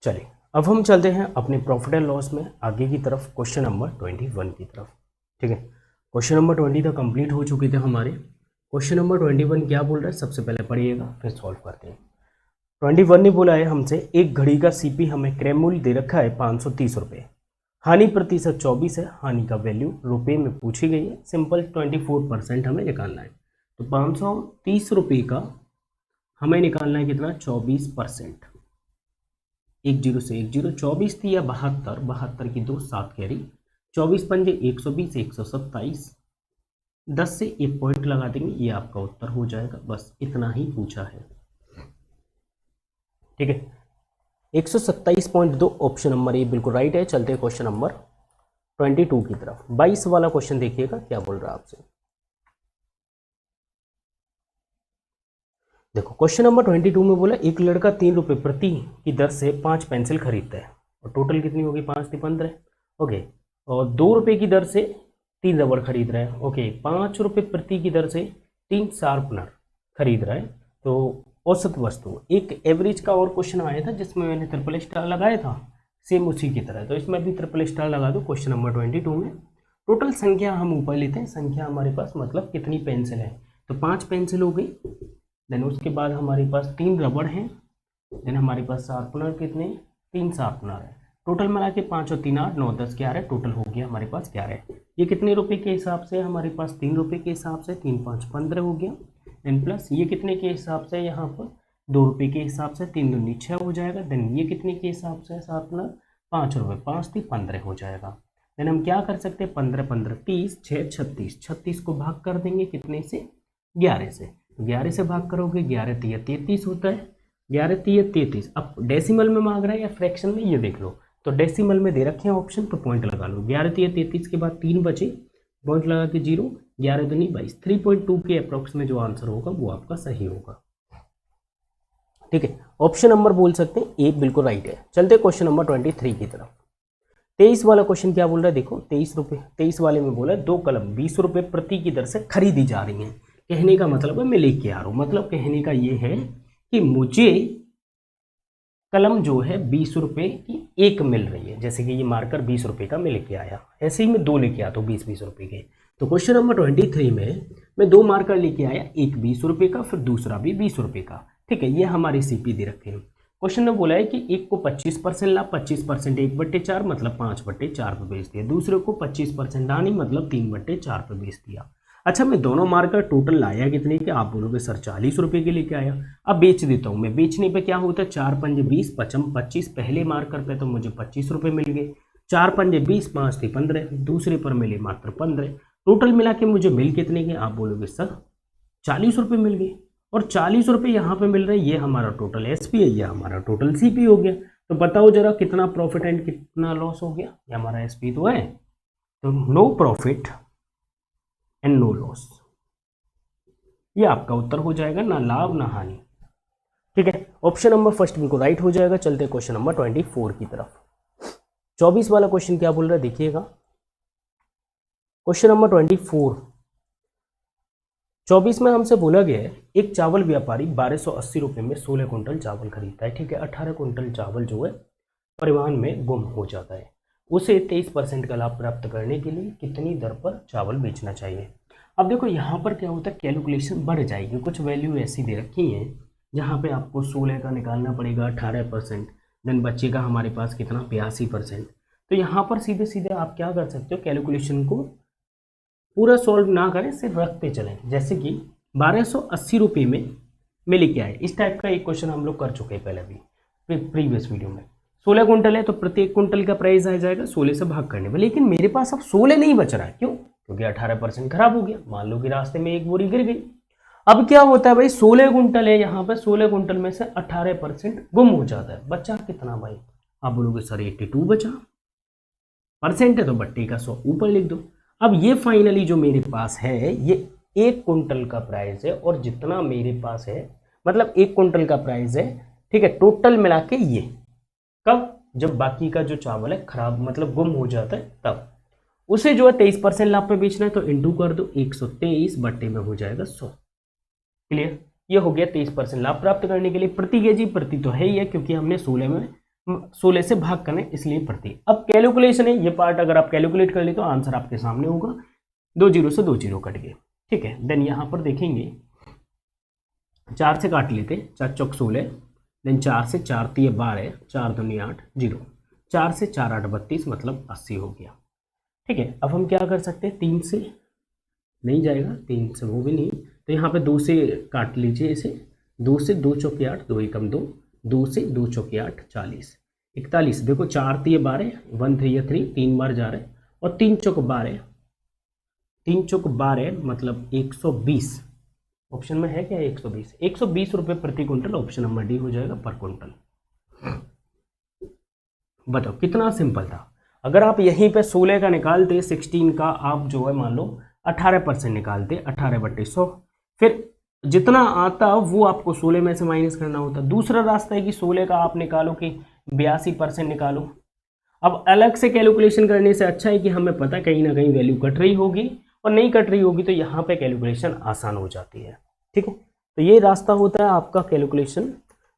चलिए अब हम चलते हैं अपने प्रॉफिट एंड लॉस में आगे की तरफ, क्वेश्चन नंबर 21 की तरफ। ठीक है, क्वेश्चन नंबर 20 तक कंप्लीट हो चुके थे हमारे। क्वेश्चन नंबर 21 क्या बोल रहा है, सबसे पहले पढ़िएगा फिर सॉल्व करते हैं। 21 ने बोला है हमसे, एक घड़ी का सीपी हमें क्रय मूल्य दे रखा है 530 रुपये, हानि प्रतिशत 24 है, हानि का वैल्यू रुपये में पूछी गई है, सिंपल 24% हमें निकालना है। तो 530 रुपये का हमें निकालना है कितना, 24%। 10 से 10 24 थी या 72, 72 की 2 7 कैरी, 24 पंजे 120, 127, 10 से 1 पॉइंट लगा देंगे, ये आपका उत्तर हो जाएगा। बस इतना ही पूछा है। ठीक है, 127.2 ऑप्शन नंबर ए बिल्कुल राइट है। चलते हैं क्वेश्चन नंबर 22 की तरफ। 22 वाला क्वेश्चन देखिएगा क्या बोल रहा है आपसे। देखो क्वेश्चन नंबर 22 में बोला, एक लड़का 3 रुपये प्रति की दर से 5 पेंसिल खरीदता है और टोटल कितनी होगी, 5 से 15। ओके, और 2 रुपये की दर से 3 रबड़ खरीद रहा है। ओके, 5 रुपये प्रति की दर से 3 शार्पनर खरीद रहा है। तो औसत वस्तु, एक एवरेज का और क्वेश्चन आया था जिसमें मैंने ट्रिपल स्टार लगाया था, सेम उसी की तरह। तो इसमें भी ट्रिपल स्टार लगा दो। क्वेश्चन नंबर 22 में टोटल संख्या हम ऊपर लेते हैं, संख्या हमारे पास मतलब कितनी पेंसिल है, तो 5 पेंसिल हो गई। देन उसके बाद हमारे पास 3 रबड़ हैं। देन हमारे पास शार्पनर कितने, 3 शार्पनर है। टोटल मिला के 5 और 3 8 9 10 11, टोटल हो गया हमारे पास 11। ये कितने रुपए के हिसाब से, हमारे पास 3 रुपये के हिसाब से, 3 5 15 हो गया। देन प्लस ये कितने के हिसाब से, यहाँ पर 2 रुपये के हिसाब से, 3 दूनी 6 हो जाएगा। देन ये कितने के हिसाब से शार्पनर, 5 रुपये, 5 3 15 हो जाएगा। देन हम क्या कर सकते हैं, 15 15 30, 6 36, 36 को भाग कर देंगे कितने से, 11 से। 11 से भाग करोगे, 11 3 33 होता है, 11 3 33। अब डेसिमल में मांग रहा है या फ्रैक्शन में, ये देख लो। तो डेसिमल में दे रखे हैं ऑप्शन, तो पॉइंट लगा लो। 11 3 33 के बाद 3 बचे, पॉइंट लगा के 0, 11 दूनी 22, 3.2 के अप्रोक्स में जो आंसर होगा वो आपका सही होगा। ठीक है, ऑप्शन नंबर बोल सकते हैं ए बिल्कुल राइट है। चलते क्वेश्चन नंबर 23 की तरफ। 23 वाला क्वेश्चन क्या बोल रहा है, देखो 23 रुपये, 23 वाले में बोला 2 कलम 20 रुपये प्रति की दर से खरीदी जा रही हैं। कहने का मतलब है मैं लेके आ रहा हूँ, मतलब कहने का ये है कि मुझे कलम जो है 20 रुपये की एक मिल रही है। जैसे कि ये मार्कर 20 रुपये का मैं लेके आया, ऐसे ही मैं 2 लेके आता हूँ 20-20 रुपये के। तो क्वेश्चन नंबर 23 में मैं 2 मार्कर लेके आया, एक 20 रुपये का, फिर दूसरा भी 20 रुपये का। ठीक है, ये हमारे सीपी दे रखे हैं। क्वेश्चन में बोला है कि एक को 25% लाभ, 25% 1/4 मतलब 5/4 पे बेच दिया। दूसरे को 25% हानि मतलब 3/4 पे बेच दिया। अच्छा, मैं दोनों मार्कर टोटल लाया कितने के, आप बोलोगे सर 40 रुपये के लेके आया। अब बेच देता हूँ मैं, बेचने पे क्या होता है, 4 पंजे 20, 25, पहले मार्कर पे तो मुझे 25 रुपये मिल गए, 4 पंजे 20, 5 3 15, दूसरे पर मिले मात्र 15। टोटल मिला के मुझे मिल कितने के, आप बोलोगे सर 40 रुपये मिल गए। और 40 रुपये यहाँ पे मिल रहे हैं, ये हमारा टोटल एसपी है, ये हमारा टोटल सीपी हो गया। तो बताओ जरा कितना प्रॉफिट एंड कितना लॉस हो गया। ये हमारा एसपी तो है, तो no profit and no loss, ये आपका उत्तर हो जाएगा, ना लाभ ना हानि। ठीक है, ऑप्शन नंबर फर्स्ट बिल्कुल राइट हो जाएगा। चलते हैं क्वेश्चन नंबर 24 की तरफ। 24 वाला क्वेश्चन क्या बोल रहा है देखिएगा। क्वेश्चन नंबर 24 में हमसे बोला गया है, एक चावल व्यापारी 1280 रुपये में 16 कुंटल चावल खरीदता है। ठीक है, 18 कुंटल चावल जो है परिवहन में गुम हो जाता है। उसे 23% का लाभ प्राप्त करने के लिए कितनी दर पर चावल बेचना चाहिए। अब देखो यहाँ पर क्या होता है, कैलकुलेशन बढ़ जाएगी। कुछ वैल्यू ऐसी दे रखी हैं जहाँ पे आपको 16 का निकालना पड़ेगा, 18%, देन बच्चे का हमारे पास कितना 82%। तो यहाँ पर सीधे सीधे आप क्या कर सकते हो, कैलकुलेशन को पूरा सॉल्व ना करें, सिर्फ रखते चलें। जैसे कि 1280 रुपये में मैं लेके आए, इस टाइप का एक क्वेश्चन हम लोग कर चुके हैं पहले भी प्रीवियस वीडियो में। 16 कुंटल है तो प्रत्येक कुंटल का प्राइस आ जाएगा 16 से भाग करने में। लेकिन मेरे पास अब 16 नहीं बच रहा है, क्यों, क्योंकि 18% खराब हो गया। मान लो कि रास्ते में एक बोरी गिर गई। अब क्या होता है भाई, 16 कुंटल है यहाँ पर, 16 कुंटल में से 18% गुम हो जाता है। बचा कितना भाई, आप बोलोगे सर 82 बचा। परसेंट है तो बट्टी का 100 ऊपर लिख दो। अब ये फाइनली जो मेरे पास है, ये 1 कुंटल का प्राइस है, और जितना मेरे पास है मतलब 1 कुंटल का प्राइस है। ठीक है, टोटल मिला के ये कब, जब बाकी का जो चावल है खराब मतलब गुम हो जाता है तब। उसे जो है 23% लाभ पे बेचना है, तो इंटू कर दो, 123 बट्टे में हो जाएगा 100। क्लियर, ये हो गया 23% लाभ प्राप्त करने के लिए। प्रति केजी प्रति तो है ही है, क्योंकि हमने 16 में 16 से भाग करना है इसलिए प्रति। अब कैलकुलेशन है, ये पार्ट अगर आप कैलकुलेट कर ले तो आंसर आपके सामने होगा, 2 जीरो से 2 जीरो कट गए, ठीक है। देन यहाँ पर देखेंगे 4 से काट लेते, 4 चौक 16, देन 4 से 4 तिये 12, 4 दूनी 8, 0, 4 से 4 8 32 मतलब 80 हो गया, ठीक है। अब हम क्या कर सकते हैं, 3 से नहीं जाएगा, 3 से वो भी नहीं, तो यहाँ पे 2 से काट लीजिए इसे, 2 से 2 चौके 8, 2 एकम 2, 2 से 2 चौके 8, 40, 41, देखो 4 तिये 12, 1 3 3, 3 बार जा रहे, और 3 चौक 12, 3 चौक 12 मतलब 120, ऑप्शन में है क्या 120, 120 रुपये प्रति क्विंटल, ऑप्शन नंबर डी हो जाएगा पर क्विंटल। बताओ कितना सिंपल था। अगर आप यहीं पे 16 का निकालते, 16 का आप जो है मान लो 18% निकालते, 18/100, फिर जितना आता वो आपको 16 में से माइनस करना होता। दूसरा रास्ता है कि 16 का आप निकालो कि 82% निकालो। अब अलग से कैलकुलेशन करने से अच्छा है कि हमें पता कहीं ना कहीं वैल्यू कट रही होगी, और नहीं कट रही होगी तो यहाँ पे कैलकुलेशन आसान हो जाती है, ठीक है। तो ये रास्ता होता है आपका कैलकुलेशन,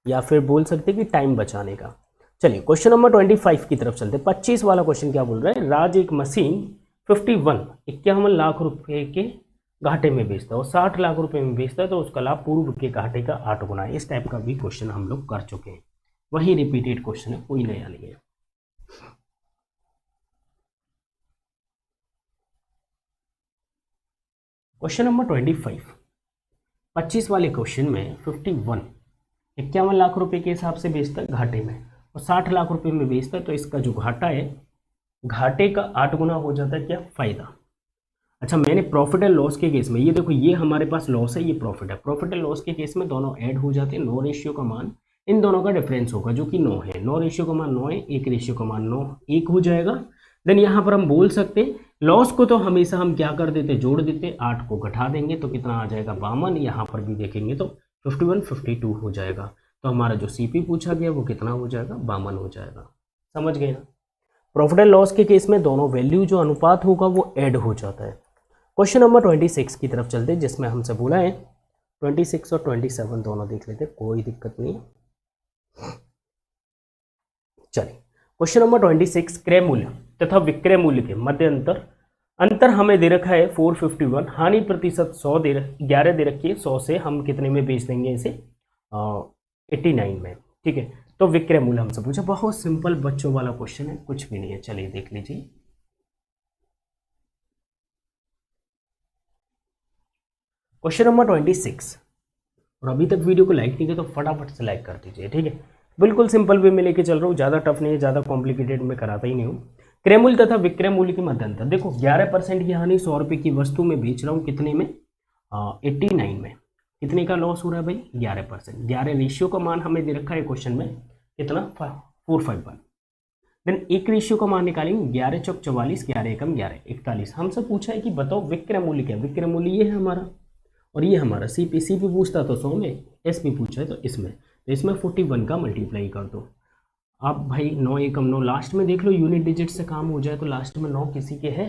या फिर बोल सकते हैं कि टाइम बचाने का। चलिए क्वेश्चन नंबर 25 की तरफ चलते हैं। 25 वाला क्वेश्चन क्या बोल रहा है, राज एक मशीन 51 लाख रुपए के घाटे में बेचता है और 60 लाख रुपए में बेचता है, तो उसका लाभ पूर्व के घाटे का 8 गुना है। इस टाइप का भी क्वेश्चन हम लोग कर चुके हैं, वही रिपीटेड क्वेश्चन है, कोई नया नहीं है। क्वेश्चन नंबर 25 वाले क्वेश्चन में 51 लाख रुपए के हिसाब से बेचता है घाटे में, और 60 लाख रुपए में बेचता है, तो इसका जो घाटा है, घाटे का 8 गुना हो जाता है क्या, फायदा। अच्छा, मैंने प्रॉफिट एंड लॉस के केस में, ये देखो ये हमारे पास लॉस है, ये प्रॉफिट है। प्रॉफिट एंड लॉस के केस में दोनों ऐड हो जाते हैं, 9 रेशियो का मान इन दोनों का डिफरेंस होगा जो कि 9 है। 9 रेशियो का मान 9 है, 1 रेशियो का मान 9, 1 हो जाएगा। देन यहाँ पर हम बोल सकते हैं लॉस को तो हमेशा हम क्या कर देते, जोड़ देते, 8 को घटा देंगे तो कितना आ जाएगा 52। यहाँ पर भी देखेंगे तो 51 52 हो जाएगा। तो हमारा जो सीपी पूछा गया वो कितना हो जाएगा, 52 हो जाएगा। समझ गए ना। प्रॉफिट एंड लॉस के केस में दोनों वैल्यू जो अनुपात होगा वो ऐड हो जाता है। क्वेश्चन नंबर 26 की तरफ चलते हैं, जिसमें हमसे बोला है 26 और 27 दोनों देख लेते, कोई दिक्कत नहीं है। चलिए क्वेश्चन नंबर 26, क्रय मूल्य तथा विक्रय मूल्य के मध्य अंतर हमें दे रखा है 451, हानि प्रतिशत 100 11 दे रखी है, 100 से हम कितने में बेच देंगे इसे, 89 में, ठीक है। तो विक्रय मूल्य हमसे पूछा, बहुत सिंपल बच्चों वाला क्वेश्चन है, कुछ भी नहीं है। चलिए देख लीजिए, क्वेश्चन नंबर 26, और अभी तक वीडियो को लाइक नहीं किया तो फटाफट से लाइक कर दीजिए, ठीक है। बिल्कुल सिंपल वे में लेके चल रहा हूँ, ज़्यादा टफ नहीं है, ज़्यादा कॉम्प्लिकेटेड में कराता ही नहीं हूँ। क्रय मूल्य तथा विक्रय मूल्य के मध्य अंतर, देखो 11% की हानि 100 रुपये की वस्तु में बेच रहा हूँ, कितने में, 89 में। कितने का लॉस हो रहा है भाई, 11%। 11 रेशियो का मान हमें दे रखा है क्वेश्चन में, कितना, 451। देन 1 रेशियो का मान निकालेंगे, 11 चौक 44, 11 एकम 11, 41। हमसे पूछा है कि बताओ विक्रय मूल्य क्या, विक्रय मूल्य ये है हमारा, और ये हमारा सीपी पूछता तो 100 में, एसपी पूछा है तो इसमें 41 का मल्टीप्लाई कर दो। अब भाई 9 एकम 9, लास्ट में देख लो यूनिट डिजिट से काम हो जाए, तो लास्ट में 9 किसी के है,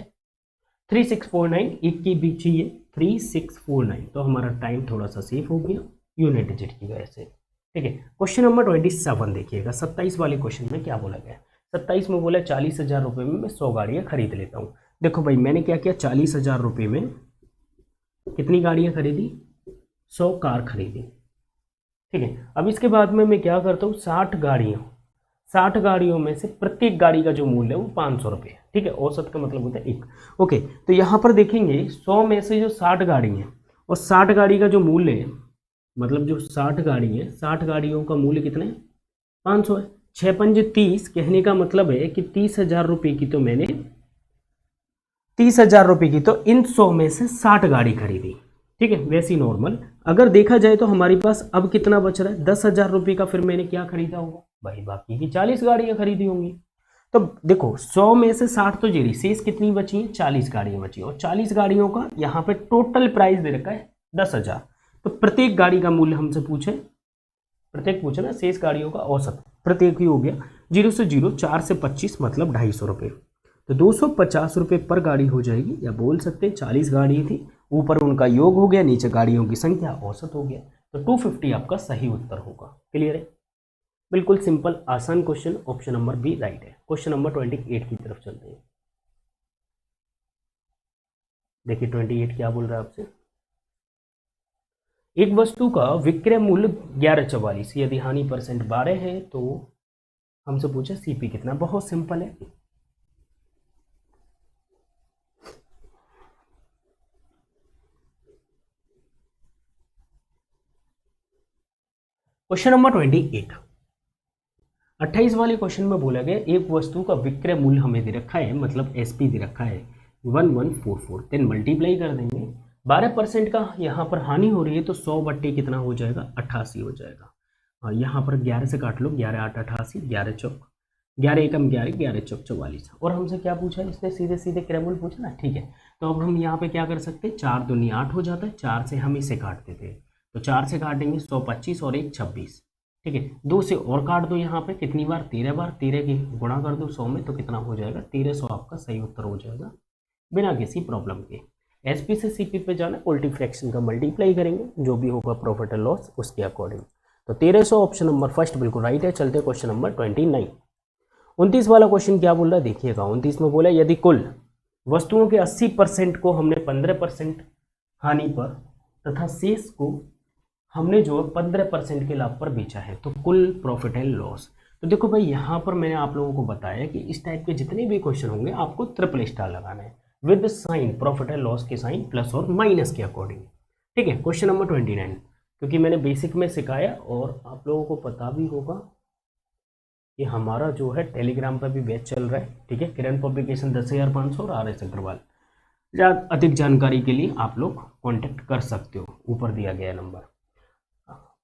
3649, एक की भी चाहिए 3649, तो हमारा टाइम थोड़ा सा सेफ हो गया यूनिट डिजिट की वजह से, ठीक है। क्वेश्चन नंबर 27 देखिएगा, 27 वाले क्वेश्चन में क्या बोला गया, 27 में बोला 40,000 रुपये में मैं 100 गाड़ियाँ खरीद लेता हूँ। देखो भाई मैंने क्या किया, 40,000 रुपये में कितनी गाड़ियाँ खरीदी, 100 कार खरीदी, ठीक है। अब इसके बाद में मैं क्या करता हूँ, 60 गाड़ियों में से प्रत्येक गाड़ी का जो मूल्य है वो 500 रुपये है, ठीक है। औसत का मतलब होता है 1, ओके। तो यहाँ पर देखेंगे 100 में से जो 60 गाड़ी हैं, और 60 गाड़ी का जो मूल्य है, मतलब जो 60 गाड़ी है, 60 गाड़ियों का मूल्य कितना है, 500 है। 6 पंजे 30, कहने का मतलब है कि 30,000 रुपये की तो मैंने 30,000 रुपये की तो इन 100 में से 60 गाड़ी खरीदी, ठीक है। वैसी नॉर्मल अगर देखा जाए तो हमारे पास अब कितना बच रहा है, 10,000 रुपये का फिर मैंने क्या खरीदा होगा भाई, बाकी की 40 गाड़ियाँ खरीदी होंगी। तो देखो 100 में से 60 तो जेरी, शेष कितनी बची हैं, 40 गाड़ियाँ बची, और 40 गाड़ियों का यहाँ पे टोटल प्राइस दे रखा है 10,000। तो प्रत्येक गाड़ी का मूल्य हमसे पूछे ना, शेष गाड़ियों का औसत प्रत्येक ही हो गया, 0 से 0, 4 से 25 मतलब 250 रुपये, तो 250 रुपये पर गाड़ी हो जाएगी, या बोल सकते हैं 40 गाड़ी थी, ऊपर उनका योग हो गया, नीचे गाड़ियों की संख्या, औसत हो गया, तो 250 आपका सही उत्तर होगा। क्लियर है। बिल्कुल सिंपल आसान question, option number B right है। क्वेश्चन नंबर 28 की तरफ चलते हैं। देखिए 28 क्या बोल रहा है आपसे। एक वस्तु का विक्रय मूल्य 1144, यदि हानि परसेंट 12 है तो हमसे पूछा सीपी कितना। बहुत सिंपल है, क्वेश्चन नंबर 28 वाले क्वेश्चन में बोला गया एक वस्तु का विक्रय मूल्य हमें दे रखा है, मतलब एसपी दे रखा है 1144, देन मल्टीप्लाई कर देंगे 12% का यहाँ पर हानि हो रही है तो 100 बट्टे कितना हो जाएगा 88 हो जाएगा। और यहाँ पर 11 से काट लो, 11 8 88, 11 चौक 11 एकम 11, 11 चौक 44। और हमसे क्या पूछा है, इसने सीधे सीधे क्रय मूल्य पूछा ना, ठीक है। तो अब हम यहाँ पे क्या कर सकते हैं, 4 दूनी 8 हो जाता है, 4 से हम इसे काट देते हैं, तो 4 से काटेंगे 125 और 1 26, ठीक है। 2 से और काट दो, यहाँ पे कितनी बार 13 बार, 13 की गुणा कर दो 100 में तो कितना हो जाएगा 1300, आपका सही उत्तर हो जाएगा बिना किसी प्रॉब्लम के। एसपी से सीपी पे जाना, उल्टी फ्रैक्शन का मल्टीप्लाई करेंगे, जो भी होगा प्रॉफिट एंड लॉस उसके अकॉर्डिंग। तो 1300 ऑप्शन नंबर फर्स्ट बिल्कुल राइट है। चलते क्वेश्चन नंबर 29। 29 वाला क्वेश्चन क्या बोल रहा है देखिएगा। 29 में बोला यदि कुल वस्तुओं के 80% को हमने 15% हानि पर तथा शेष को हमने जो 15% के लाभ पर बेचा है तो कुल प्रॉफिट एंड लॉस। तो देखो भाई, यहाँ पर मैंने आप लोगों को बताया कि इस टाइप के जितने भी क्वेश्चन होंगे आपको ट्रिपल स्टार लगाना है with sign, profit and loss के साइन प्लस और माइनस के अकॉर्डिंग, ठीक है। क्वेश्चन नंबर 29, क्योंकि मैंने बेसिक में सिखाया और आप लोगों को पता भी होगा कि हमारा जो है टेलीग्राम पर भी बैच चल रहा है, ठीक है। किरण पब्लिकेशन 10,500 और RS अग्रवाल। अधिक जानकारी के लिए आप लोग कॉन्टेक्ट कर सकते हो, ऊपर दिया गया नंबर।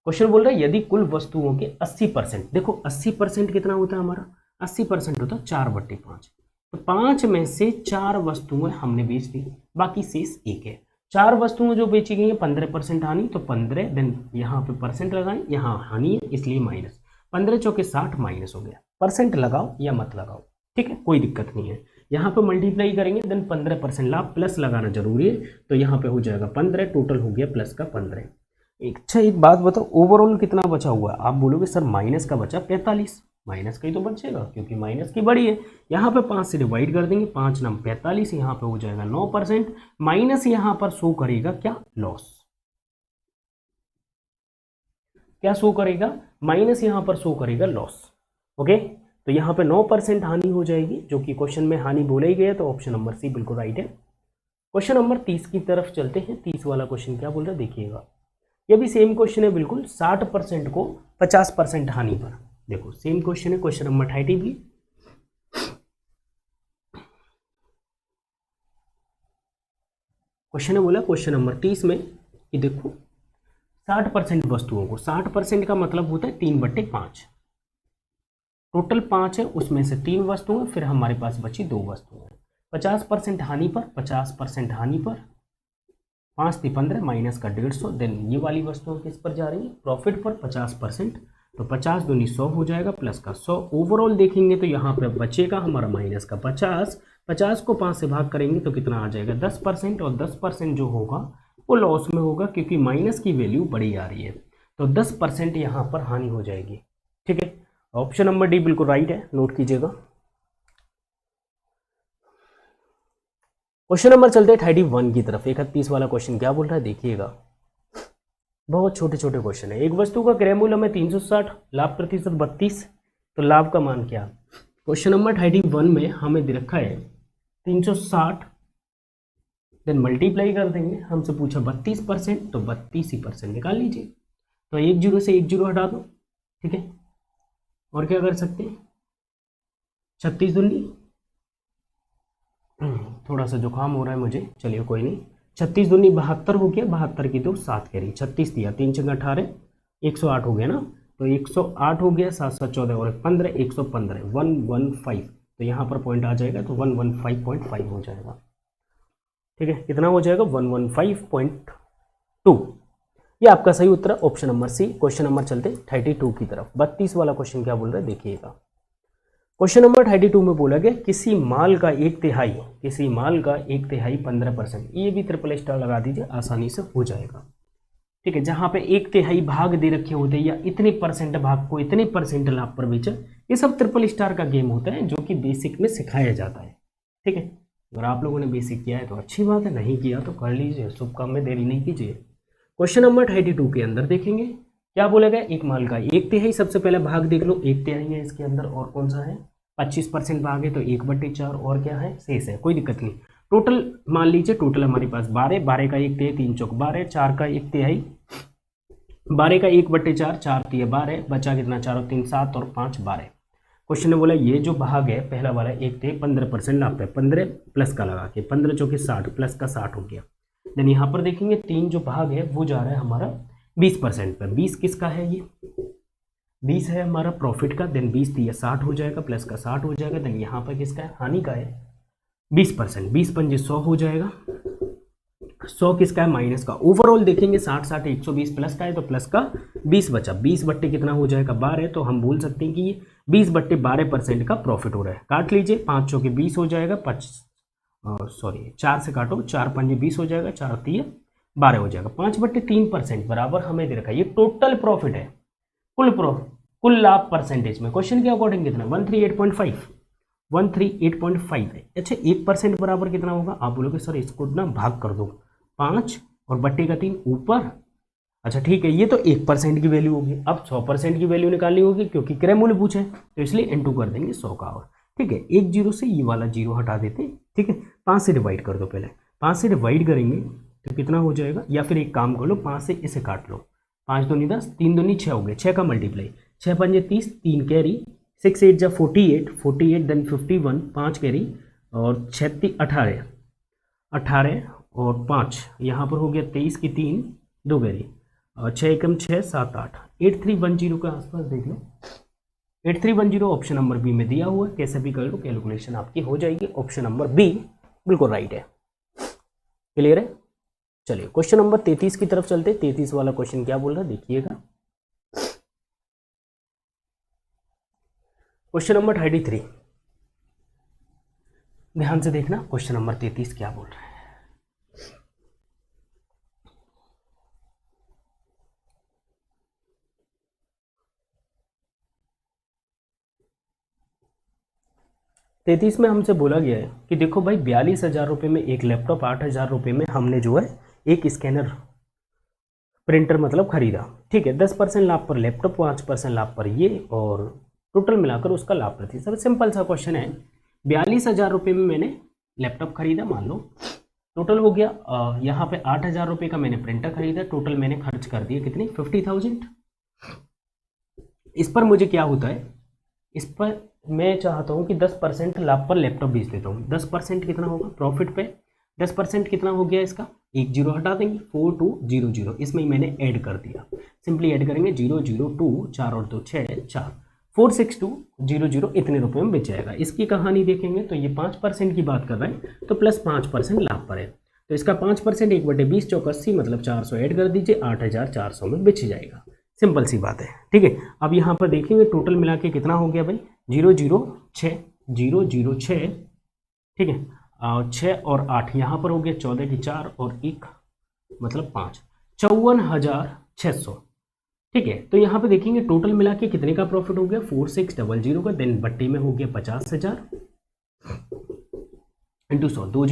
क्वेश्चन बोल रहा है यदि कुल वस्तुओं के 80%, देखो 80% कितना होता है हमारा, 80% होता है 4/5, तो 5 में से 4 वस्तुएं हमने बेच दी, बाकी शेष 1 है। 4 वस्तुएं जो बेची गई है 15% हानि, तो 15 देन यहाँ पे परसेंट लगाएं, यहाँ हानि है इसलिए माइनस, 15 चौके 60 माइनस हो गया। परसेंट लगाओ या मत लगाओ, ठीक है, कोई दिक्कत नहीं है। यहाँ पे मल्टीप्लाई करेंगे देन 15% लाभ, प्लस लगाना जरूरी है, तो यहाँ पे हो जाएगा 15, टोटल हो गया प्लस का 15। अच्छा एक बात बताओ, ओवरऑल कितना बचा हुआ है? आप बोलोगे सर माइनस का बचा 45, माइनस का ही तो बचेगा क्योंकि माइनस की बड़ी है। यहाँ पे 5 से डिवाइड कर देंगे, 5 9 45, यहाँ पे हो जाएगा 9%, माइनस यहाँ पर शो करेगा क्या, लॉस। क्या शो करेगा, माइनस यहाँ पर शो करेगा लॉस, ओके। तो यहाँ पे 9% हानि हो जाएगी, जो कि क्वेश्चन में हानि बोला ही गया, तो ऑप्शन नंबर सी बिल्कुल राइट है। क्वेश्चन नंबर 30 की तरफ चलते हैं। 30 वाला क्वेश्चन क्या बोल रहा है देखिएगा। ये भी सेम क्वेश्चन है बिल्कुल, 60% को 50% हानि पर। देखो सेम क्वेश्चन है, क्वेश्चन नंबर 30 भी। क्वेश्चन है बोला क्वेश्चन नंबर 30 में कि देखो 60% वस्तुओं को, 60% का मतलब होता है 3/5, टोटल 5 है उसमें से 3 वस्तुएं, फिर हमारे पास बची 2 वस्तुएं। 50% हानि पर, 50% हानि पर 5 × 15 माइनस का 150, देन ये वाली वस्तुएं किस पर जा रही है, प्रॉफिट पर 50%, तो 50 दूनी 100 हो जाएगा प्लस का 100। ओवरऑल देखेंगे तो यहाँ पे बचेगा हमारा माइनस का 50, 50 को 5 से भाग करेंगे तो कितना आ जाएगा 10%, और 10% जो होगा वो लॉस में होगा क्योंकि माइनस की वैल्यू बड़ी आ रही है, तो 10% यहाँ पर हानि हो जाएगी, ठीक है। ऑप्शन नंबर डी बिल्कुल राइट है, नोट कीजिएगा। क्वेश्चन नंबर चलते हैं 31 की तरफ। 31 वाला क्वेश्चन क्या बोल रहा है देखिएगा। बहुत छोटे छोटे क्वेश्चन है। एक वस्तु का क्रय मूल्य हमें 360, लाभ प्रतिशत 32, तो लाभ का मान क्या। क्वेश्चन नंबर 31 में हमें दे रखा है 360, देन मल्टीप्लाई कर देंगे, हमसे पूछा 32%, तो 32% निकाल लीजिए, तो 1 0 से 1 0 हटा दो, ठीक है। और क्या कर सकते हैं, 36 दूनी, थोड़ा सा जुकाम हो रहा है मुझे, चलिए कोई नहीं, 36 दूनी 72 हो गया, 72 की तो 7 करी, 36 दिया, 3 × 18 108 हो गया ना, तो 108 हो गया, 7 7 14 और 15 115 115, तो यहाँ पर पॉइंट आ जाएगा तो 115.5 हो जाएगा, ठीक है। कितना हो जाएगा 115.2, ये आपका सही उत्तर option number C. Question number चलते 32 की तरफ। 32 वाला क्वेश्चन क्या बोल रहा है देखिएगा। क्वेश्चन नंबर 32 में बोला गया किसी माल का 1/3, किसी माल का 1/3 15%, ये भी ट्रिपल स्टार लगा दीजिए, आसानी से हो जाएगा। ठीक है, जहाँ पे 1/3 भाग दे रखे होते हैं या इतने परसेंट भाग को इतने परसेंट लाभ पर बेचा, ये सब ट्रिपल स्टार का गेम होता है जो कि बेसिक में सिखाया जाता है। ठीक है, अगर आप लोगों ने बेसिक किया है तो अच्छी बात है, नहीं किया तो कर लीजिए, शुभ काम में देरी नहीं कीजिए। क्वेश्चन नंबर 32 के अंदर देखेंगे क्या बोला गया, एक माल का 1/3 सबसे पहले भाग देख लो, 1/3 है इसके अंदर, और कौन सा है 25% भाग है तो 1/4, और क्या है शेष है, कोई दिक्कत नहीं। टोटल मान लीजिए, टोटल हमारे पास 12, 12 का 1/3 3 चौक 12, 4 का 1/3 12 का 1/4, 4 3 12, बचा कितना 4 और 3 7 और 5 12। क्वेश्चन ने बोला ये जो भाग है पहला वाला 1/3 15% लाभ पे, 15 प्लस का लगा के 15 चौके 60 प्लस का 60 हो गया। देन यहाँ पर देखेंगे 3 जो भाग है वो जा रहा है हमारा 20% पर, 20 किसका है, ये 20 है हमारा प्रॉफिट का, देन 20 दिया 60 हो जाएगा, प्लस का 60 हो जाएगा, देन यहाँ पर किसका है, हानि का है 20%, 20 पंजे 100 हो जाएगा, 100 किसका है, माइनस का। ओवरऑल देखेंगे 60 60 120 प्लस का है तो प्लस का 20 बचा, 20 बट्टे कितना हो जाएगा 12, तो हम बोल सकते हैं कि ये 20/12% का प्रॉफिट हो रहा है। काट लीजिए, 5 चौके 20 हो जाएगा, 4 से काटो, 4 पंजे 20 हो जाएगा, 4 3 12 हो जाएगा, 5/3% बराबर हमें दे रखा है, ये टोटल प्रॉफिट है, कुल लाभ परसेंटेज में क्वेश्चन के अकॉर्डिंग कितना 138.5, 138.5 है। अच्छा 1% बराबर कितना होगा, आप बोलोगे सर इसको ना भाग कर दो, 5 और बट्टे का 3 ऊपर, अच्छा ठीक है, ये तो 1% की वैल्यू होगी, अब 100% की वैल्यू निकालनी होगी क्योंकि क्रय मूल्य पूछे है, तो इसलिए इनटू कर देंगे 100 का, और ठीक है, एक जीरो से ये वाला जीरो हटा देते हैं। ठीक है, 5 से डिवाइड कर दो, पहले 5 से डिवाइड करेंगे तो कितना हो जाएगा, या फिर एक काम कर लो 5 से इसे काट लो, 5 दूनी 10, 3 दूनी 6 हो गए, 6 का मल्टीप्लाई, 6 पंजे 30, 3 कैरी, 6 8 जा 48, 48 देन 51, 5 कैरी और 36 18, 18 और 5 यहाँ पर हो गया 23 की 3 2 कैरी, 6 एकम 6 7 8, 8310 के आसपास देख लो, 8310 ऑप्शन नंबर बी में दिया हुआ है, कैसे भी कर लो कैलकुलेशन आपकी हो जाएगी, ऑप्शन नंबर बी बिल्कुल राइट है। क्लियर है, चलिए क्वेश्चन नंबर 33 की तरफ चलते, 33 वाला क्वेश्चन क्या बोल रहा है देखिएगा। क्वेश्चन नंबर 33, ध्यान से देखना, क्वेश्चन नंबर 33 क्या बोल रहा है। तैतीस में हमसे बोला गया है कि देखो भाई 42,000 रुपये में एक लैपटॉप, 8,000 रुपये में हमने जो है एक स्कैनर प्रिंटर मतलब खरीदा। ठीक है, 10% लाभ पर लैपटॉप, 5% लाभ पर ये, और टोटल मिलाकर उसका लाभ प्रतिशत। सिंपल सा क्वेश्चन है, 42,000 रुपये में मैंने लैपटॉप खरीदा, मान लो टोटल हो गया, यहाँ पे 8,000 रुपये का मैंने प्रिंटर खरीदा, टोटल मैंने खर्च कर दिया कितनी 50,000। इस पर मुझे क्या होता है, इस पर मैं चाहता हूँ कि 10% लाभ पर लैपटॉप बेच देता हूँ, 10% कितना होगा प्रॉफिट पे, 10% कितना हो गया इसका, एक जीरो हटा देंगे, 4200, इसमें ही मैंने ऐड कर दिया, सिंपली ऐड करेंगे 002, 4 और 2 6 4, 46200 इतने रुपए में बेच जाएगा। इसकी कहानी देखेंगे तो ये 5% की बात कर रहे हैं, तो प्लस 5% लाभ पर है, तो इसका 5% 1/20 चौक 80 मतलब 400 ऐड कर दीजिए, 8,400 में बेच जाएगा। सिंपल सी बात है। ठीक है, अब यहाँ पर देखेंगे टोटल मिला के कितना हो गया भाई 006, ठीक है, 6 और 8 यहाँ पर हो गया 14 की 4 और 1 मतलब 5, 54,600। ठीक है, तो यहाँ पे देखेंगे टोटल मिला के कितने का प्रॉफिट हो गया 4600 का, देन बट्टे में हो गया 50,000 इंटू 100,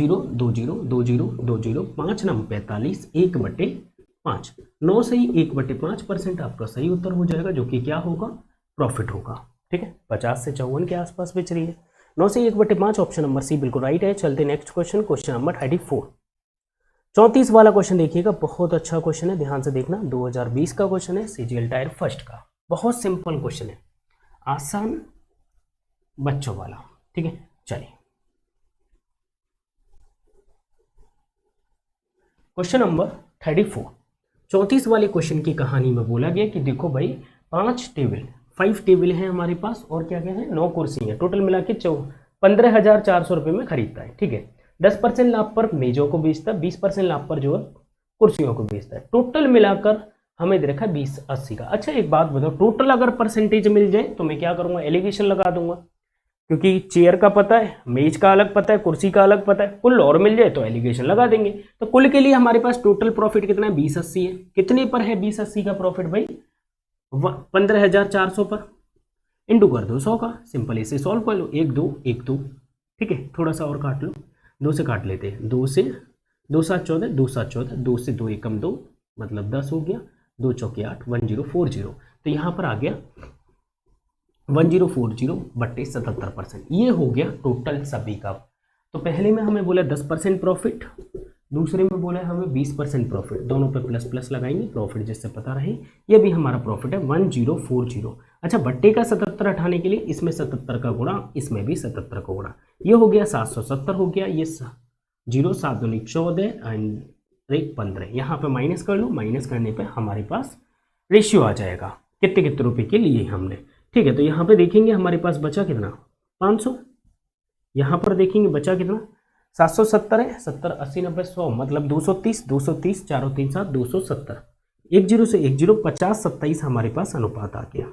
20 5 नम 45, 1/5, 9 से ही 1/5% आपका सही उत्तर हो जाएगा, जो कि क्या होगा प्रॉफिट होगा। ठीक है, 50 से 54 के आसपास बेच रही है, 9 से 1/5, ऑप्शन नंबर सी बिल्कुल राइट है। चलते नेक्स्ट क्वेश्चन, क्वेश्चन नंबर 34, 34 वाला क्वेश्चन देखिएगा, बहुत अच्छा क्वेश्चन है, ध्यान से देखना, 2020 का क्वेश्चन है, सीजीएल टायर फर्स्ट का, बहुत सिंपल क्वेश्चन है, आसान बच्चों वाला। ठीक है, चलिए क्वेश्चन नंबर 34, 34 वाले क्वेश्चन की कहानी में बोला गया कि देखो भाई 5 टेबल है हमारे पास, और क्या क्या है 9 कुर्सी है, टोटल मिला के 15,400 रुपये में खरीदता है। ठीक है, 10% लाभ पर मेजों को बेचता है, 20% लाभ पर जो है कुर्सियों को बेचता है, टोटल मिलाकर हमें दे रखा है 2080 का। अच्छा एक बात बताओ, टोटल अगर परसेंटेज मिल जाए तो मैं क्या करूँगा एलिगेशन लगा दूंगा, क्योंकि चेयर का पता है, मेज का अलग पता है, कुर्सी का अलग पता है, कुल और मिल जाए तो एलिगेशन लगा देंगे। तो कुल के लिए हमारे पास टोटल प्रॉफिट कितना है, 2080 है। कितने पर है 2080 का प्रॉफिट भाई, 15,400 पर। इंटू कर दो 100 का, सिंपल इसे सॉल्व कर लो, 1 2 1 2, ठीक है। थोड़ा सा और काट लो, 2 से काट लेते हैं, 2 से 2 7 14, 2 7 14, 2 से 2 एकम 2 मतलब 10 हो गया, 2 चौके 8, 1040। तो यहाँ पर आ गया 1040 बट्टे 77%, ये हो गया टोटल सभी का। तो पहले में हमें बोला 10% प्रॉफिट, दूसरे में बोला हमें 20% प्रॉफिट, दोनों पे प्लस प्लस लगाएंगे, प्रॉफिट जिससे पता रहे। ये भी हमारा प्रॉफिट है 1040। अच्छा, बट्टे का 77 हटाने के लिए इसमें 77 का गुणा, इसमें भी 77 का गुणा, ये हो गया 770 हो गया, ये 0 7 दूनी 14 एंड 1 15, यहाँ पे माइनस कर लो, माइनस करने पे हमारे पास रेशियो आ जाएगा कितने कितने रुपए के लिए हमने, ठीक है। तो यहाँ पे देखेंगे हमारे पास बचा कितना 500, यहाँ पर देखेंगे बचा कितना 770 है, 70 80 90 100 मतलब 230, 230 4 3 7 270, 10 से 10 50 27 हमारे पास अनुपात आ गया।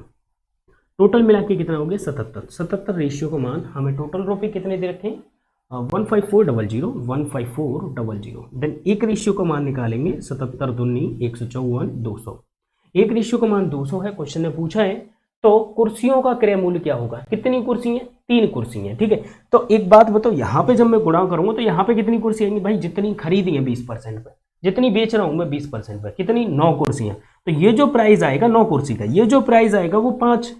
टोटल मिला के कितना हो गया 77, 77 रेशियो का मान हमें टोटल रुपए कितने दे रखे हैं 15400, 15400। देन एक रेशियो का मान निकालेंगे 77 दूनी 154 200, एक रेशियो का मान 200 है, क्वेश्चन ने पूछा है। तो कुर्सियों का क्रय मूल्य क्या होगा, कितनी कुर्सी है 3 कुर्सी है, ठीक है। तो एक बात बताओ, यहाँ पे जब मैं गुणा करूंगा तो यहाँ पे कितनी कुर्सी आएंगी भाई, जितनी खरीदी है 20% पे, जितनी बेच रहा हूं मैं 20% पे, कितनी 9 कुर्सियां। तो ये जो प्राइस आएगा 9 कुर्सी का, ये जो प्राइस आएगा वो 5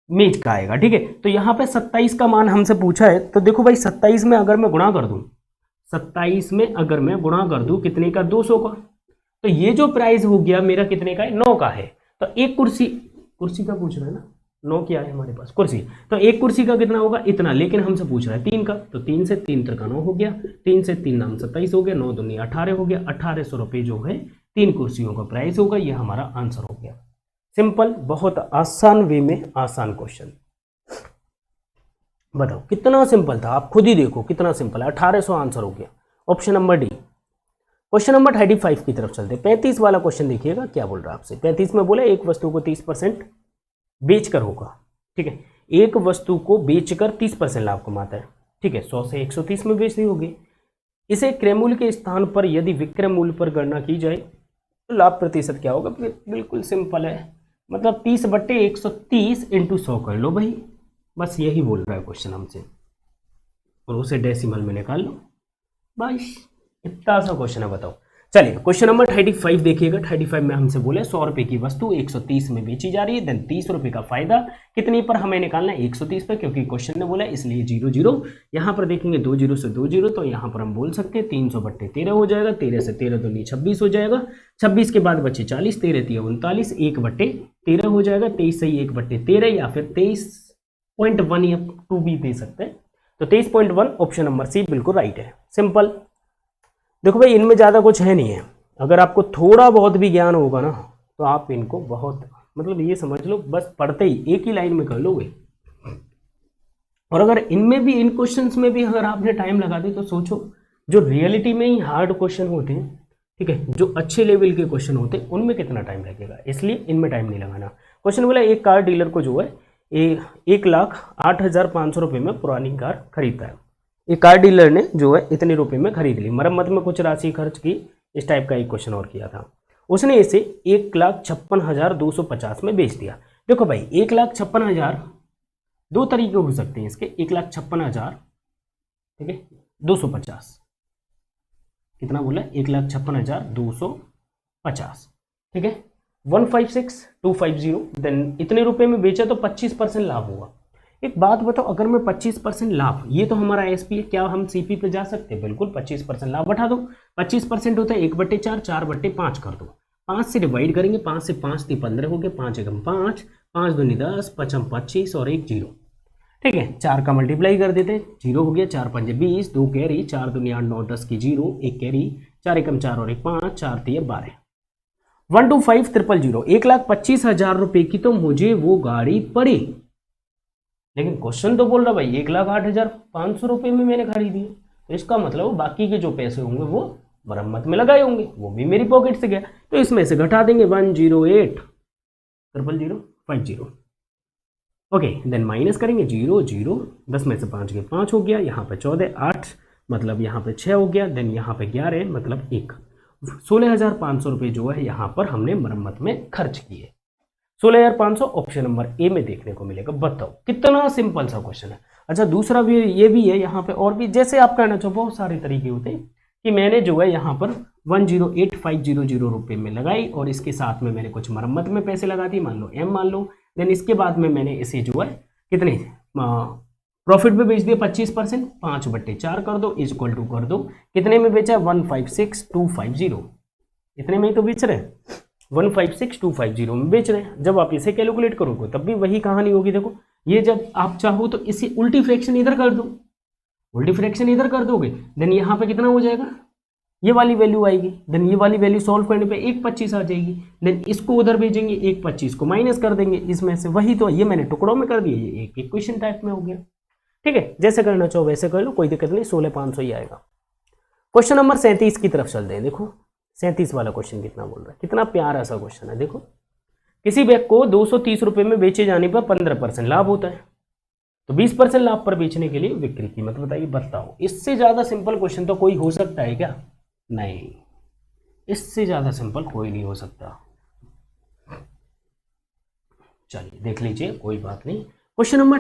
मेज का आएगा, ठीक है। तो यहाँ पे 27 का मान हमसे पूछा है, तो देखो भाई 27 में अगर मैं गुणा कर दूं, 27 में अगर मैं गुणा कर दूं कितने का 200 का, तो ये जो प्राइस हो गया मेरा कितने का है 9 का है। तो एक कुर्सी, कुर्सी का पूछ रहा है ना, 9 क्या है हमारे पास कुर्सी, तो एक कुर्सी का कितना होगा इतना, लेकिन हमसे पूछ रहा है 3 का, तो 3 से 3 तक 9 हो गया, 3 से 3 नाम 27 हो गया, 9 दूनी 18 हो गया, 1800 रुपये जो है 3 कुर्सियों का प्राइस होगा, ये हमारा आंसर हो गया। सिंपल, बहुत आसान वे में आसान क्वेश्चन। बताओ कितना सिंपल था, आप खुद ही देखो कितना सिंपल है, 1800 आंसर हो गया, option number D. Question number 35 की तरफ चलते, 35 वाला क्वेश्चन देखिएगा क्या बोल रहा है आपसे। 35 में बोले एक वस्तु को 30% बेचकर होगा, ठीक है, एक वस्तु को बेचकर 30% लाभ कमाता है, ठीक है, 100 से 130 में बेच दी होगी। इसे क्रय मूल्य के स्थान पर यदि विक्रय मूल्य पर गणना की जाए तो लाभ प्रतिशत क्या होगा, बिल्कुल सिंपल है, मतलब 30/130 इंटू 100 कर लो भाई, बस यही बोल रहा है क्वेश्चन हमसे, और उसे डेसिमल में निकाल लो, बस इतना सा क्वेश्चन है। बताओ, चलिए क्वेश्चन नंबर 35 देखिएगा। 35 में हमसे बोले 100 रुपये की वस्तु 130 में बेची जा रही है, देन 30 रुपये का फायदा कितने पर हमें निकालना है 130 पे, क्योंकि क्वेश्चन ने बोला इसलिए 0 0। यहाँ पर देखेंगे 2 0 से 2 0, तो यहाँ पर हम बोल सकते हैं 300/13 हो जाएगा, 13 से 13 दूनी 26 हो जाएगा, 26 के बाद बचे 40, 13 3 39, 1/13 हो जाएगा, 23 से 1/13 या फिर 23.1 या 2 भी दे सकते हैं। तो 23.1 ऑप्शन नंबर सी बिल्कुल राइट है। सिंपल, देखो भाई इनमें ज़्यादा कुछ है नहीं है, अगर आपको थोड़ा बहुत भी ज्ञान होगा ना तो आप इनको बहुत, मतलब ये समझ लो बस पढ़ते ही एक ही लाइन में कर लोगे। और अगर इनमें भी, इन क्वेश्चंस में भी अगर आपने टाइम लगा दे तो सोचो, जो रियलिटी में ही हार्ड क्वेश्चन होते हैं, ठीक है, जो अच्छे लेवल के क्वेश्चन होते हैं उनमें कितना टाइम लगेगा, इसलिए इनमें टाइम नहीं लगाना। क्वेश्चन बोला एक कार डीलर को जो है 1,08,500 रुपये में पुरानी कार खरीदता है। एक कार डीलर ने जो है इतने रुपए में खरीद ली, मरम्मत में कुछ राशि खर्च की, इस टाइप का एक क्वेश्चन और किया था। उसने इसे 1,56,250 में बेच दिया। देखो भाई 1,56,000 दो तरीके हो सकते हैं इसके, 1,56,000 ठीक है 250, कितना बोला 1,56,250, ठीक है 156,250, देन इतने रुपए में बेचा तो 25% लाभ हुआ। एक बात बताओ, अगर मैं 25% लाभ, ये तो हमारा एसपी है, क्या हम सीपी पे जा सकते हैं, बिल्कुल 25% लाभ बढ़ा दो, 25% होता है 1/4, 4/5 कर दो, 5 से डिवाइड करेंगे, 5 से 5 3 15 हो गया, 5 एकम 5, 5 दूनी 10, 5 25 और 1 0, ठीक है 4 का मल्टीप्लाई कर देते, 0 हो गया, 4 5 20, 2 कैरी, 4 दूनी 8 9 10 की 0, 1 कैरी, 4 एकम 4 और 1 5, 4 3 12, 125,000, 1,25,000 रुपए की तो मुझे वो गाड़ी पड़ी, लेकिन क्वेश्चन तो बोल रहा भाई 1,08,500 रुपये में मैंने खरीदी, तो इसका मतलब बाकी के जो पैसे होंगे वो मरम्मत में लगाए होंगे, वो भी मेरी पॉकेट से गया, तो इसमें से घटा देंगे 108,050,50, ओके देन माइनस करेंगे 0 0, 10 में से 5 गए 5 हो गया, यहाँ पे 14 8 मतलब यहाँ पे 6 हो गया, देन यहाँ पे 11 मतलब 1, 16,500 रुपये जो है यहाँ पर हमने मरम्मत में खर्च किए। 16,500 ऑप्शन नंबर ए में देखने को मिलेगा। बताओ कितना सिंपल सा क्वेश्चन है। अच्छा दूसरा भी ये भी है यहाँ पे, और भी जैसे आप कहना चाहो बहुत सारे तरीके होते हैं कि मैंने जो है यहाँ पर 108,500 रुपये में लगाई और इसके साथ में मैंने कुछ मरम्मत में पैसे लगा दिए, मान लो m मान लो, देन इसके बाद में मैंने इसे जो है कितने प्रॉफिट में बेच दिया 25%, 5/4 कर दो इक्वल टू कर दो कितने में बेचा 156,250, इतने में ही तो बेच रहे हैं, 156,250 में बेच रहे हैं। जब आप इसे कैलकुलेट करोगे तब भी वही कहानी होगी। देखो ये जब आप चाहो तो इसे उल्टी फ्रैक्शन इधर कर दो, उल्टी फ्रैक्शन इधर कर दोगे, देन यहाँ पे कितना हो जाएगा, ये वाली वैल्यू आएगी, देन ये वाली वैल्यू सॉल्व करने पे 125 आ जाएगी, देन इसको उधर भेजेंगे 125 को माइनस कर देंगे इसमें से, वही तो ये मैंने टुकड़ों में कर दिया, ये एक इक्वेशन टाइप में हो गया। ठीक है, जैसे करना चाहो वैसे कर लो, कोई दिक्कत नहीं, 16,500 ही आएगा। क्वेश्चन नंबर 37 की तरफ चलते हैं। देखो 37 वाला क्वेश्चन कितना बोल रहा है, कितना प्यारा सा क्वेश्चन है। देखो किसी बैग को 230 रुपये में बेचे जाने पर 15% लाभ होता है, तो 20% लाभ पर बेचने के लिए विक्री कीमत बताइए। बताओ इससे ज़्यादा सिंपल क्वेश्चन तो कोई हो सकता है क्या? नहीं, इससे ज़्यादा सिंपल कोई नहीं हो सकता। चलिए देख लीजिए, कोई बात नहीं। क्वेश्चन नंबर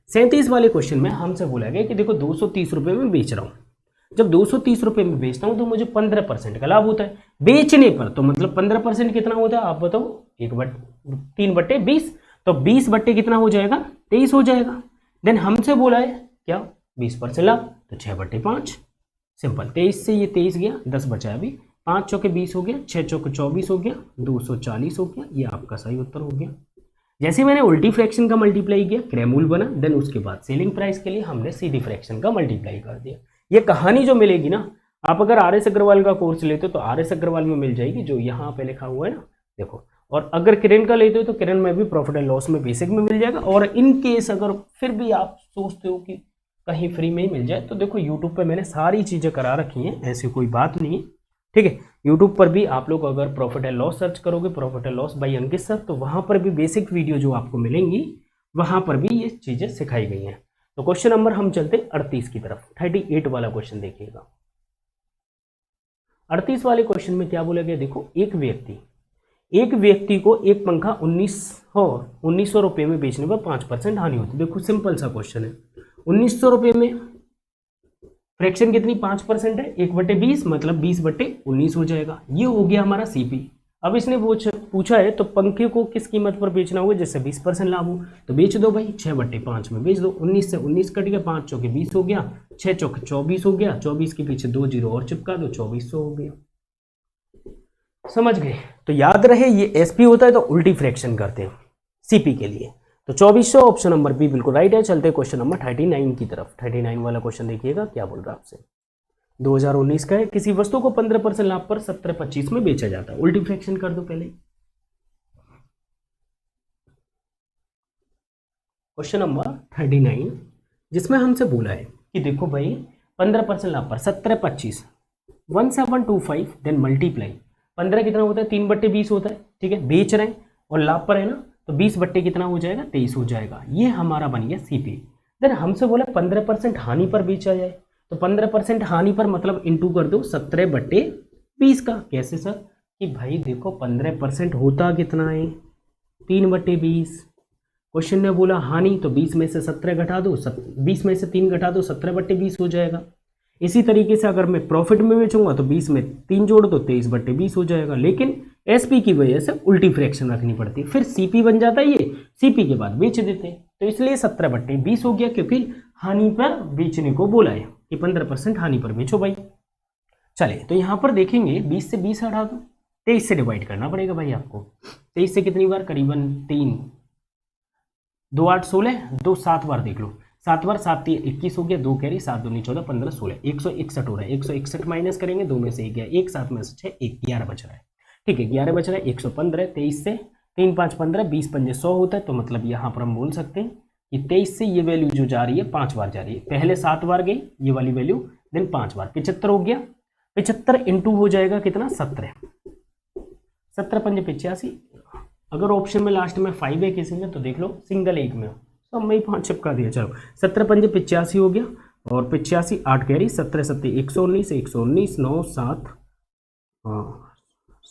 37 वाले क्वेश्चन में हमसे बोला गया कि देखो 230 रुपये में बेच रहा हूँ, जब 230 रुपये में बेचता हूँ तो मुझे 15% का लाभ होता है बेचने पर, तो मतलब 15% कितना होता है आप बताओ, 3/20, तो 20 बट्टे कितना हो जाएगा, 23 हो जाएगा। देन हमसे बोला है क्या 20% लाभ, तो 6/5 सिंपल, 23 से ये 23 गया, 10 बचा अभी, 5 चौके 20 हो गया, 6 चौके 24 हो गया, 240 हो गया, ये आपका सही उत्तर हो गया। जैसे मैंने उल्टी फ्रैक्शन का मल्टीप्लाई किया क्रैमूल बना, देन उसके बाद सेलिंग प्राइस के लिए हमने सीधी फ्रैक्शन का मल्टीप्लाई कर दिया। ये कहानी जो मिलेगी ना, आप अगर RS अग्रवाल का कोर्स लेते हो तो RS अग्रवाल में मिल जाएगी, जो यहाँ पे लिखा हुआ है ना देखो, और अगर किरण का लेते हो तो किरण में भी प्रॉफिट एंड लॉस में बेसिक में मिल जाएगा। और इन केस अगर फिर भी आप सोचते हो कि कहीं फ्री में ही मिल जाए, तो देखो यूट्यूब पे मैंने सारी चीज़ें करा रखी हैं, ऐसी कोई बात नहीं है। ठीक है, यूट्यूब पर भी आप लोग अगर प्रॉफिट एंड लॉस सर्च करोगे, profit and loss by Ankit sir, तो वहाँ पर भी बेसिक वीडियो जो आपको मिलेंगी वहाँ पर भी ये चीज़ें सिखाई गई हैं। तो क्वेश्चन नंबर हम चलते 38 की तरफ, 38 वाला क्वेश्चन देखिएगा। 38 वाले क्वेश्चन में क्या बोला गया, देखो एक व्यक्ति को एक पंखा 1900 रुपये में बेचने पर 5% हानि होती है। देखो सिंपल सा क्वेश्चन है, 1900 रुपये में फ्रैक्शन कितनी 5% है, 1/20 मतलब 20/19 हो जाएगा। ये हो गया हमारा CP। अब इसने पूछा है तो पंखे को किस कीमत पर बेचना होगा जिससे 20% लाभ हो, तो बेच दो भाई, 6/5 में बेच दो, 19 से 19 कट गया, 5 चौके 20 हो गया, 6 चौके 24 हो गया, 24 के पीछे 2 जीरो और चिपका दो, 2400 हो गया। समझ गए? तो याद रहे ये SP होता है तो उल्टी फ्रैक्शन करते हैं CP के लिए, तो 2400 ऑप्शन नंबर बी बिल्कुल राइट है। चलते क्वेश्चन नंबर 39 की तरफ। 39 वाला क्वेश्चन देखिएगा क्या बोल रहा है आपसे, 2019 का है। किसी वस्तु को 15% लाभ पर 17/25 में बेचा जाता है, उल्टी फ्रैक्शन कर दो पहले। क्वेश्चन नंबर 39 जिसमें हमसे बोला है कि देखो भाई 15% लाभ पर 17/25 1725 देन मल्टीप्लाई 15 कितना होता है 3/20 होता है। ठीक है, बेच रहे हैं और लाभ पर है ना, तो 20 बट्टे कितना हो जाएगा 23 हो जाएगा। ये हमारा बन गया CP। देन हमसे बोला 15% हानि पर बेचा जाए, तो 15% हानि पर मतलब इंटू कर दो 17/20 का। कैसे सर? कि भाई देखो 15% होता कितना है 3/20। क्वेश्चन ने बोला हानि, तो 20 में से 17 घटा दो, 20 में से 3 घटा दो, 17/20 हो जाएगा। इसी तरीके से अगर मैं प्रॉफिट में बेचूंगा तो 20 में 3 जोड़ दो, 23/20 हो जाएगा। लेकिन SP की वजह से उल्टी फ्रैक्शन रखनी पड़ती है, फिर CP बन जाता है, ये CP के बाद बेच देते हैं, तो इसलिए 17/20 हो गया, क्योंकि हानि पर बेचने को बोला है कि 15% हानि पर बेचो भाई। चलिए तो यहाँ पर देखेंगे 20 से 20 हटा दो, 23 से डिवाइड करना पड़ेगा भाई आपको। 23 से कितनी बार, करीबन 3, 2 8 16, 2 7 बार देख लो, 7 बार 7 3 21 हो गया, 2 कैरी 7 दूनी 14 15 16 161 हो रहा है। 161 माइनस करेंगे, 2 में से 1 गया, 1 7 में से 6 1 11 बच रहा है। ठीक है, 11 बच रहा है, 115। 23 से 3 5 15, 20 पंजे 100 होता है, तो मतलब यहाँ पर हम बोल सकते हैं कि 23 से ये वैल्यू जो जा रही है 5 बार जा रही है। पहले 7 बार गई ये वाली वैल्यू, देन 5 बार 75 हो गया। 75 इंटू हो जाएगा कितना 17, 17 पंजे 85, अगर ऑप्शन में लास्ट में 5 है किसी में तो देख लो सिंगल एक में हो, सब में ही 5 चिपका दिया। चलो 17 पंजे 85 हो गया, और 85 8 कैरी, 17 सत्ते 119, 119 9 7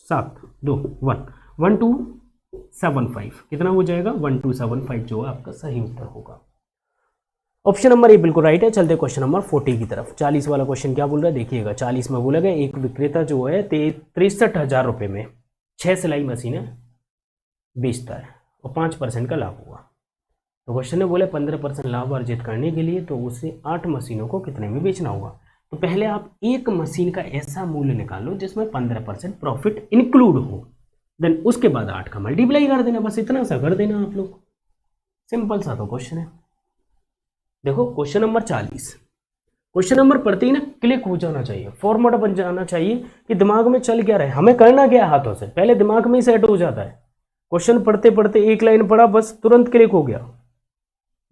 7 2 1 1275 कितना हो जाएगा 1275 जो है आपका सही उत्तर होगा। ऑप्शन नंबर ए बिल्कुल राइट है। चलते क्वेश्चन नंबर 40 की तरफ। 40 वाला क्वेश्चन क्या बोल रहा है देखिएगा। 40 में बोला गया एक विक्रेता जो है 63,000 रुपये में 6 सिलाई मशीनें बेचता है और 5% का लाभ हुआ। तो क्वेश्चन ने बोले 15% लाभ अर्जित करने के लिए तो उसे 8 मशीनों को कितने में बेचना होगा। तो पहले आप एक मशीन का ऐसा मूल्य निकालो जिसमें 15% प्रॉफिट इंक्लूड हो, देन उसके बाद 8 का मल्टीप्लाई कर देना, बस इतना सा कर देना आप लोग। सिंपल सा तो क्वेश्चन है। देखो क्वेश्चन नंबर 40, क्वेश्चन नंबर पढ़ते ही ना क्लिक हो जाना चाहिए, फॉर्मेट बन जाना चाहिए कि दिमाग में चल क्या रहा है, हमें करना क्या है हाथों से, पहले दिमाग में ही सेट हो जाता है। क्वेश्चन पढ़ते पढ़ते एक लाइन पढ़ा बस तुरंत क्लिक हो गया,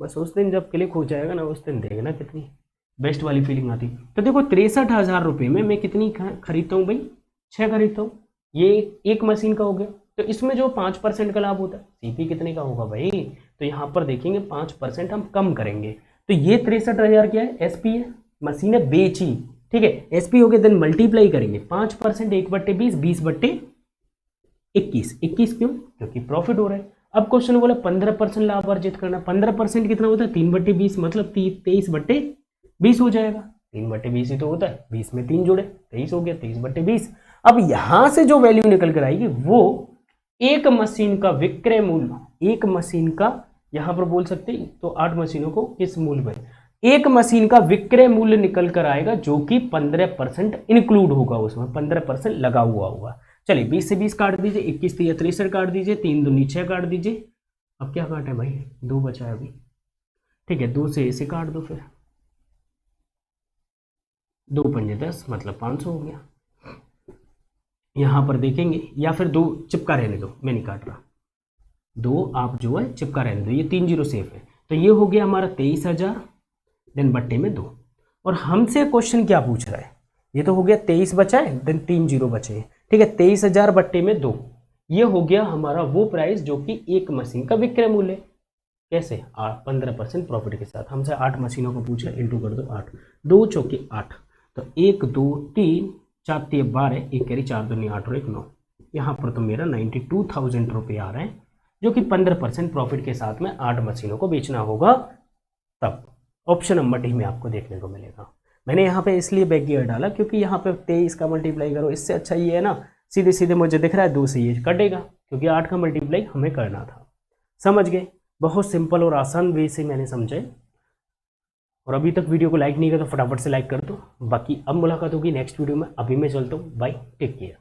बस उस दिन जब क्लिक हो जाएगा ना उस दिन देखना कितनी बेस्ट वाली फीलिंग आती। तो देखो 63,000 रुपये में मैं कितनी खरीदता हूँ भाई, 6 खरीदता हूँ, ये एक मशीन का हो गया। तो इसमें जो 5% का लाभ होता है सीपी कितने का होगा भाई, तो यहाँ पर देखेंगे 5% हम कम करेंगे। तो ये 63,000 क्या है एसपी है, मशीनें बेची, ठीक है, एसपी हो गया, देन मल्टीप्लाई करेंगे 5% 1/20 20/21, 21 क्यों, क्योंकि प्रॉफिट हो रहा है। अब क्वेश्चन बोला 15% लाभ अर्जित करना, 15% कितना होता है 3/20 मतलब 23/20 हो जाएगा, 3/20 ही तो होता है, 20 में 3 जुड़े 23 हो गया, 23/20। अब यहां से जो वैल्यू निकल कर आएगी वो एक मशीन का विक्रय मूल्य, एक मशीन का यहां पर बोल सकते हैं तो 8 मशीनों को किस मूल्य में, एक मशीन का विक्रय मूल्य निकल कर आएगा जो कि 15% इंक्लूड होगा, उसमें 15% लगा हुआ होगा। चलिए 20 से 20 काट दीजिए, 21 से 63 काट दीजिए, 3 दूनी 6 काट दीजिए। अब क्या काटे भाई 2 बचा है अभी, ठीक है 2 से इसे काट दो, फिर 2 पंजे 10 मतलब 500 हो गया। यहां पर देखेंगे या फिर 2 चिपका रहने दो, मैं नहीं काट रहा, 2 आप जो है चिपका रहने दो, ये 3 जीरो सेफ है। तो ये हो गया हमारा 23,000 देन बट्टे में 2, और हमसे क्वेश्चन क्या पूछ रहा है, ये तो हो गया 23 बचा है देन 3 जीरो बचे हैं, ठीक है 23,000 बट्टे में 2, ये हो गया हमारा वो प्राइस जो कि एक मशीन का विक्रय मूल्य। कैसे 15% प्रॉफिट के साथ, हमसे 8 मशीनों को पूछा, इंटू कर दो 8, 2 चौके 8, तो 1 2 3 4 3 12, 1 कैरी 4 दूनी 8 और 1 9, यहाँ पर तो मेरा 92,000 रुपये आ रहे हैं जो कि 15% प्रॉफिट के साथ में 8 मशीनों को बेचना होगा। तब ऑप्शन नंबर डी में आपको देखने को मिलेगा। मैंने यहाँ पे इसलिए बैक गियर डाला क्योंकि यहाँ पे 23 का मल्टीप्लाई करो, इससे अच्छा ये है ना सीधे सीधे मुझे दिख रहा है 2 से ये कटेगा, क्योंकि 8 का मल्टीप्लाई हमें करना था। समझ गए, बहुत सिंपल और आसान वे से मैंने समझे। और अभी तक वीडियो को लाइक नहीं किया तो फटाफट से लाइक कर दो। बाकी अब मुलाकात होगी नेक्स्ट वीडियो में, अभी मैं चलता हूँ, बाय, टेक केयर।